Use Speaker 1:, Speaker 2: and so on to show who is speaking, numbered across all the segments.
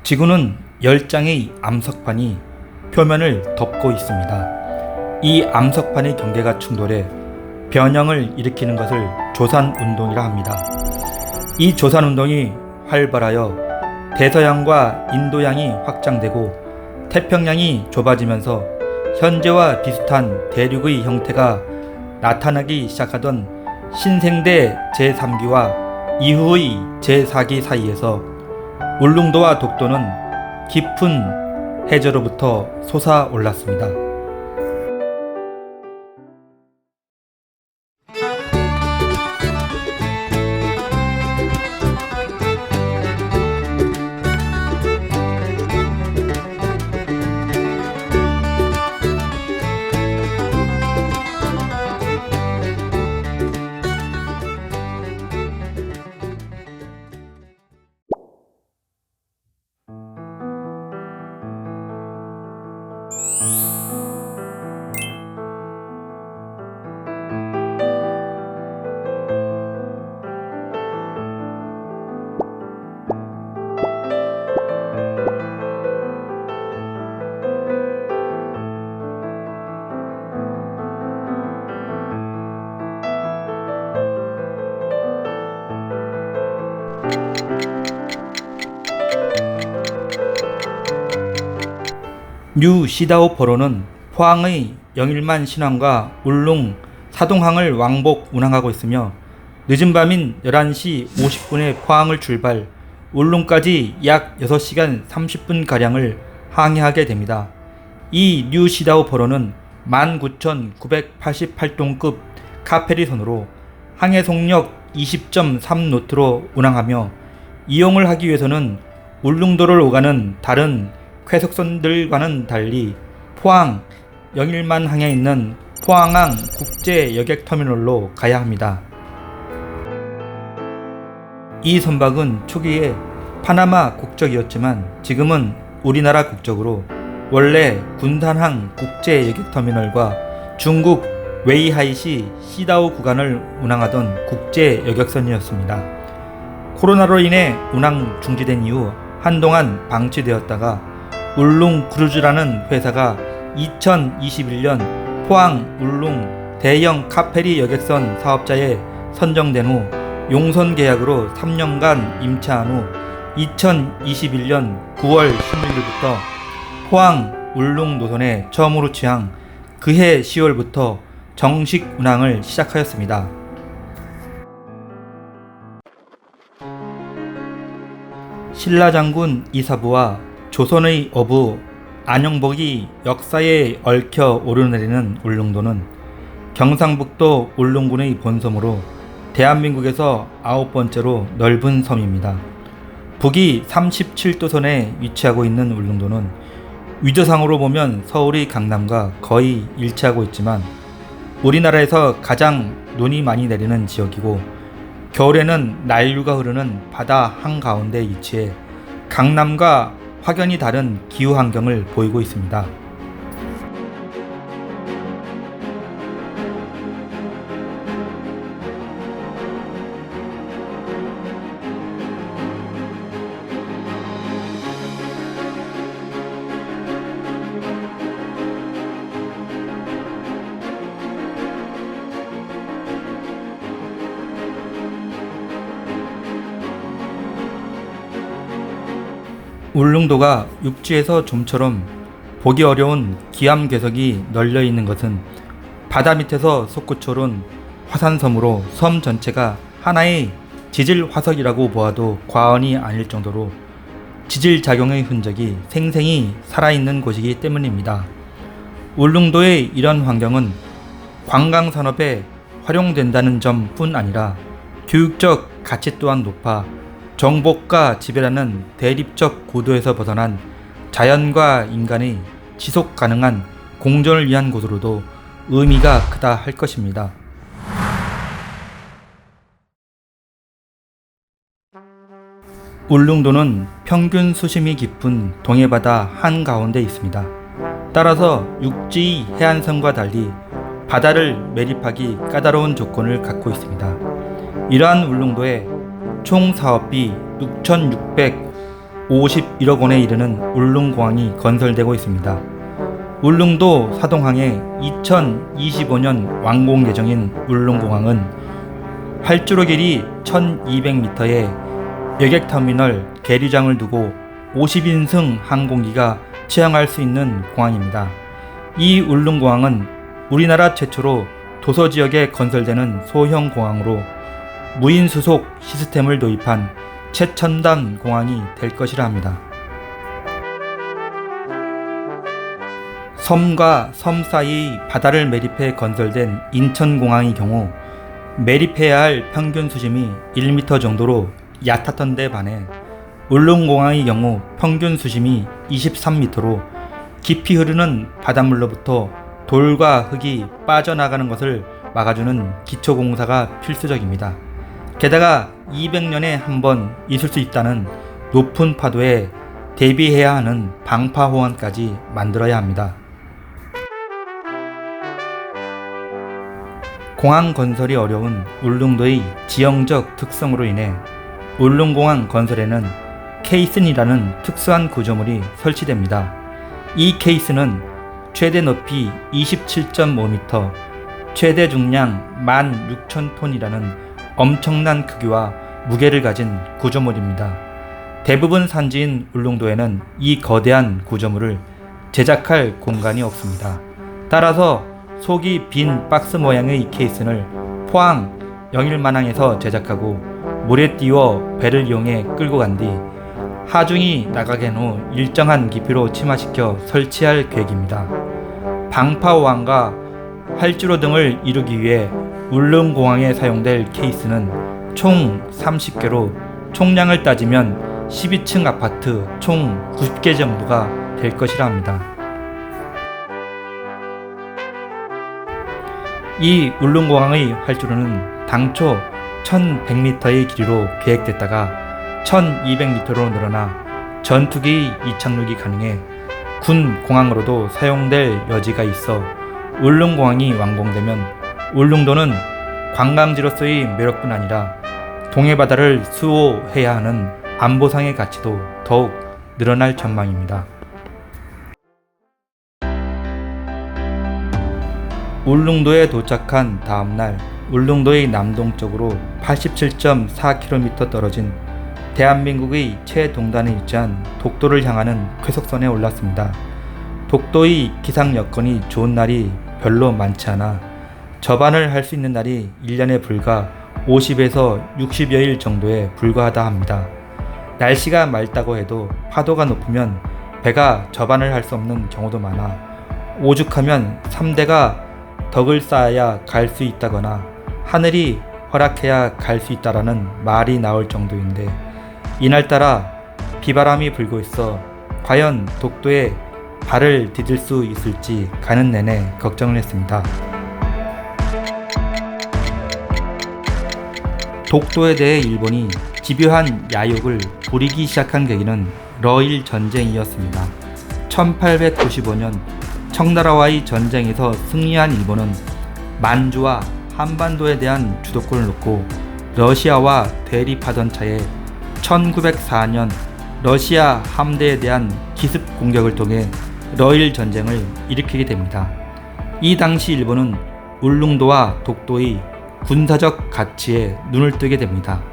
Speaker 1: 지구는 10장의 암석판이 표면을 덮고 있습니다. 이 암석판의 경계가 충돌해 변형을 일으키는 것을 조산운동이라 합니다. 이 조산운동이 활발하여 대서양과 인도양이 확장되고 태평양이 좁아지면서 현재와 비슷한 대륙의 형태가 나타나기 시작하던 신생대 제3기와 이후의 제4기 사이에서 울릉도와 독도는 깊은 해저로부터 솟아올랐습니다. 뉴 시다오 포로는 포항의 영일만 신항과 울릉 사동항을 왕복 운항하고 있으며 늦은 밤인 11시 50분에 포항을 출발, 울릉까지 약 6시간 30분가량을 항해하게 됩니다. 이 뉴 시다오 포로는 19,988톤급 카페리선으로 항해 속력 20.3노트로 운항하며 이용을 하기 위해서는 울릉도를 오가는 다른 쾌속선들과는 달리 포항 영일만 항에 있는 포항항 국제여객터미널로 가야 합니다. 이 선박은 초기에 파나마 국적이었지만 지금은 우리나라 국적으로 원래 군산항 국제여객터미널과 중국 웨이하이시 시다오 구간을 운항하던 국제여객선이었습니다. 코로나로 인해 운항 중지된 이후 한동안 방치되었다가 울릉 크루즈라는 회사가 2021년 포항 울릉 대형 카페리 여객선 사업자에 선정된 후 용선 계약으로 3년간 임차한 후 2021년 9월 16일부터 포항 울릉 노선에 처음으로 취항, 그해 10월부터 정식 운항을 시작하였습니다. 신라장군 이사부와 조선의 어부 안영복이 역사에 얽혀 오르내리는 울릉도는 경상북도 울릉군의 본섬으로 대한민국에서 9번째로 넓은 섬입니다. 북위 37도선에 위치하고 있는 울릉도는 위도상으로 보면 서울의 강남과 거의 일치하고 있지만 우리나라에서 가장 눈이 많이 내리는 지역이고 겨울에는 난류가 흐르는 바다 한가운데 위치해 강남과 확연히 다른 기후 환경을 보이고 있습니다. 울릉도가 육지에서 좀처럼 보기 어려운 기암괴석이 널려 있는 것은 바다 밑에서 솟구쳐오른 화산섬으로 섬 전체가 하나의 지질 화석이라고 보아도 과언이 아닐 정도로 지질 작용의 흔적이 생생히 살아있는 곳이기 때문입니다. 울릉도의 이런 환경은 관광산업에 활용된다는 점뿐 아니라 교육적 가치 또한 높아 정복과 지배라는 대립적 구도에서 벗어난 자연과 인간의 지속 가능한 공존을 위한 곳으로도 의미가 크다 할 것입니다. 울릉도는 평균 수심이 깊은 동해바다 한가운데 있습니다. 따라서 육지 해안선과 달리 바다를 매립하기 까다로운 조건을 갖고 있습니다. 이러한 울릉도에 총 사업비 6,600 51억 원에 이르는 울릉공항이 건설되고 있습니다. 울릉도 사동항의 2025년 완공 예정인 울릉공항은 활주로 길이 1200m의 여객터미널 계류장을 두고 50인승 항공기가 취항할 수 있는 공항입니다. 이 울릉공항은 우리나라 최초로 도서지역에 건설되는 소형 공항으로 무인 수속 시스템을 도입한 최첨단 공항이 될 것이라 합니다. 섬과 섬 사이 바다를 매립해 건설된 인천공항의 경우 매립해야 할 평균 수심이 1m 정도로 얕았던 데 반해 울릉공항의 경우 평균 수심이 23m로 깊이 흐르는 바닷물로부터 돌과 흙이 빠져나가는 것을 막아주는 기초공사가 필수적입니다. 게다가 200년에 한 번 있을 수 있다는 높은 파도에 대비해야 하는 방파호원까지 만들어야 합니다. 공항 건설이 어려운 울릉도의 지형적 특성으로 인해 울릉공항 건설에는 케이슨이라는 특수한 구조물이 설치됩니다. 이 케이슨은 최대 높이 27.5m, 최대 중량 16,000톤이라는 엄청난 크기와 무게를 가진 구조물입니다. 대부분 산지인 울릉도에는 이 거대한 구조물을 제작할 공간이 없습니다. 따라서 속이 빈 박스 모양의 케이슨을 포항 영일만항에서 제작하고 물에 띄워 배를 이용해 끌고 간 뒤 하중이 나가겐 후 일정한 깊이로 침하시켜 설치할 계획입니다. 방파호항과 활주로 등을 이루기 위해 울릉공항에 사용될 케이스는 총 30개로 총량을 따지면 12층 아파트 총 90개 정도가 될 것이라 합니다. 이 울릉공항의 활주로는 당초 1100m의 길이로 계획됐다가 1200m로 늘어나 전투기 이착륙이 가능해 군 공항으로도 사용될 여지가 있어 울릉공항이 완공되면 울릉도는 관광지로서의 매력뿐 아니라 동해바다를 수호해야 하는 안보상의 가치도 더욱 늘어날 전망입니다. 울릉도에 도착한 다음날 울릉도의 남동쪽으로 87.4km 떨어진 대한민국의 최동단에 위치한 독도를 향하는 쾌속선에 올랐습니다. 독도의 기상 여건이 좋은 날이 별로 많지 않아 접안을 할 수 있는 날이 1년에 불과 50에서 60여일 정도에 불과하다 합니다. 날씨가 맑다고 해도 파도가 높으면 배가 접안을 할 수 없는 경우도 많아 오죽하면 3대가 덕을 쌓아야 갈 수 있다거나 하늘이 허락해야 갈 수 있다라는 말이 나올 정도인데 이날따라 비바람이 불고 있어 과연 독도에 발을 디딜 수 있을지 가는 내내 걱정을 했습니다. 독도에 대해 일본이 집요한 야욕을 부리기 시작한 계기는 러일 전쟁이었습니다. 1895년 청나라와의 전쟁에서 승리한 일본은 만주와 한반도에 대한 주도권을 놓고 러시아와 대립하던 차에 1904년 러시아 함대에 대한 기습 공격을 통해 러일 전쟁을 일으키게 됩니다. 이 당시 일본은 울릉도와 독도의 군사적 가치에 눈을 뜨게 됩니다.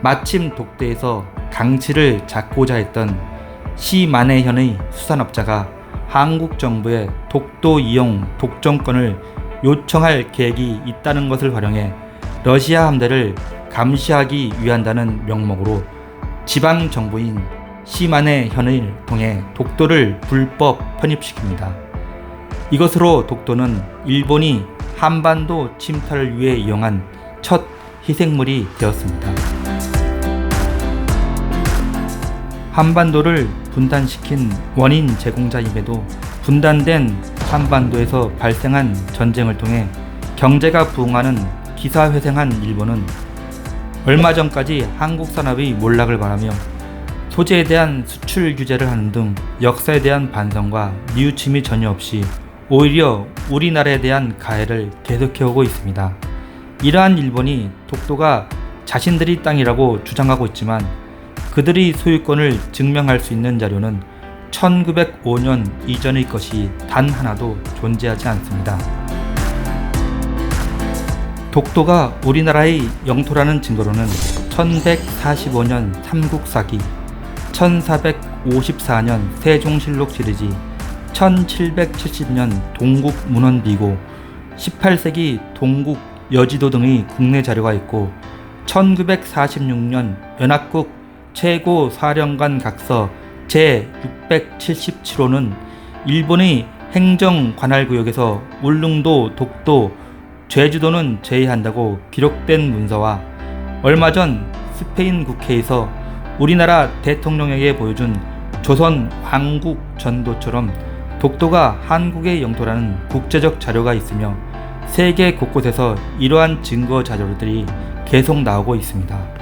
Speaker 1: 마침 독도에서 강치를 잡고자 했던 시마네현의 수산업자가 한국 정부에 독도 이용 독점권을 요청할 계획이 있다는 것을 활용해 러시아 함대를 감시하기 위한다는 명목으로 지방 정부인 시마네현을 통해 독도를 불법 편입시킵니다. 이것으로 독도는 일본이 한반도 침탈을 위해 이용한 첫 희생물이 되었습니다. 한반도를 분단시킨 원인 제공자임에도 분단된 한반도에서 발생한 전쟁을 통해 경제가 부흥하는 기사회생한 일본은 얼마 전까지 한국 산업의 몰락을 바라며 소재에 대한 수출 규제를 하는 등 역사에 대한 반성과 뉘우침이 전혀 없이 오히려 우리나라에 대한 가해를 계속해오고 있습니다. 이러한 일본이 독도가 자신들의 땅이라고 주장하고 있지만 그들이 소유권을 증명할 수 있는 자료는 1905년 이전의 것이 단 하나도 존재하지 않습니다. 독도가 우리나라의 영토라는 증거로는 1145년 삼국사기, 1454년 세종실록 시리즈, 1770년 동국문헌비고, 18세기 동국 여지도 등의 국내 자료가 있고, 1946년 연합국 최고 사령관 각서 제677호는 일본의 행정관할구역에서 울릉도, 독도, 제주도는 제외한다고 기록된 문서와 얼마 전 스페인 국회에서 우리나라 대통령에게 보여준 조선 왕국 전도처럼 독도가 한국의 영토라는 국제적 자료가 있으며 세계 곳곳에서 이러한 증거 자료들이 계속 나오고 있습니다.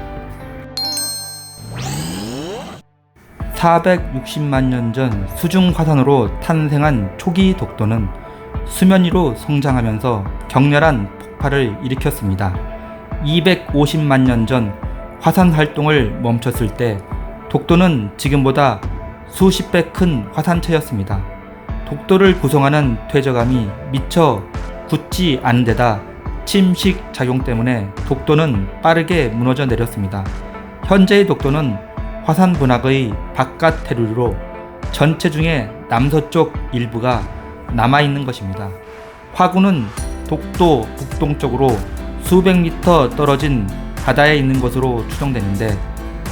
Speaker 1: 460만 년 전 수중 화산으로 탄생한 초기 독도는 수면 위로 성장하면서 격렬한 폭발을 일으켰습니다. 250만 년 전 화산 활동을 멈췄을 때 독도는 지금보다 수십 배 큰 화산체였습니다. 독도를 구성하는 퇴적암이 미처 굳지 않은 데다 침식 작용 때문에 독도는 빠르게 무너져 내렸습니다. 현재의 독도는 화산 분화의 바깥 테두리로 전체 중에 남서쪽 일부가 남아있는 것입니다. 화구는 독도 북동쪽으로 수백 미터 떨어진 바다에 있는 것으로 추정되는데,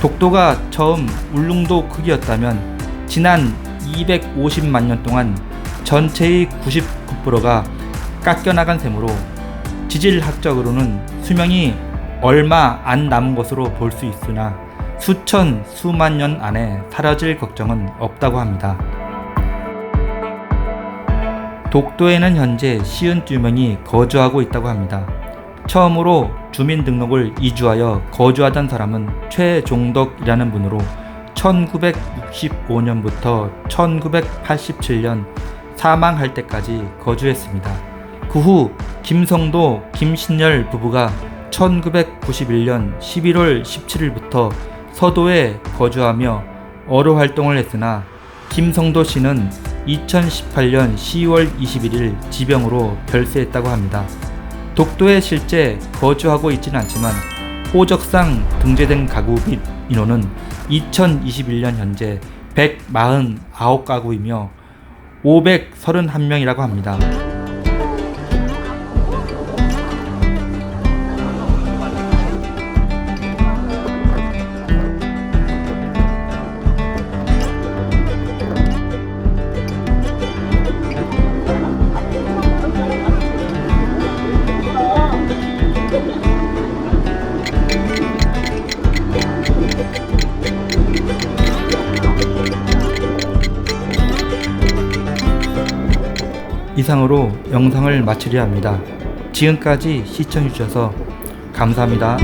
Speaker 1: 독도가 처음 울릉도 크기였다면 지난 250만 년 동안 전체의 99%가 깎여나간 셈으로 지질학적으로는 수명이 얼마 안 남은 것으로 볼 수 있으나 수천 수만 년 안에 사라질 걱정은 없다고 합니다. 독도에는 현재 52명이 거주하고 있다고 합니다. 처음으로 주민등록을 이주하여 거주하던 사람은 최종덕이라는 분으로 1965년부터 1987년 사망할 때까지 거주했습니다. 그 후 김성도, 김신열 부부가 1991년 11월 17일부터 서도에 거주하며 어로 활동을 했으나 김성도 씨는 2018년 10월 21일 지병으로 별세했다고 합니다. 독도에 실제 거주하고 있지는 않지만 호적상 등재된 가구 및 인원은 2021년 현재 149가구이며 531명이라고 합니다. 이상으로 영상을 마치려 합니다. 지금까지 시청해주셔서 감사합니다.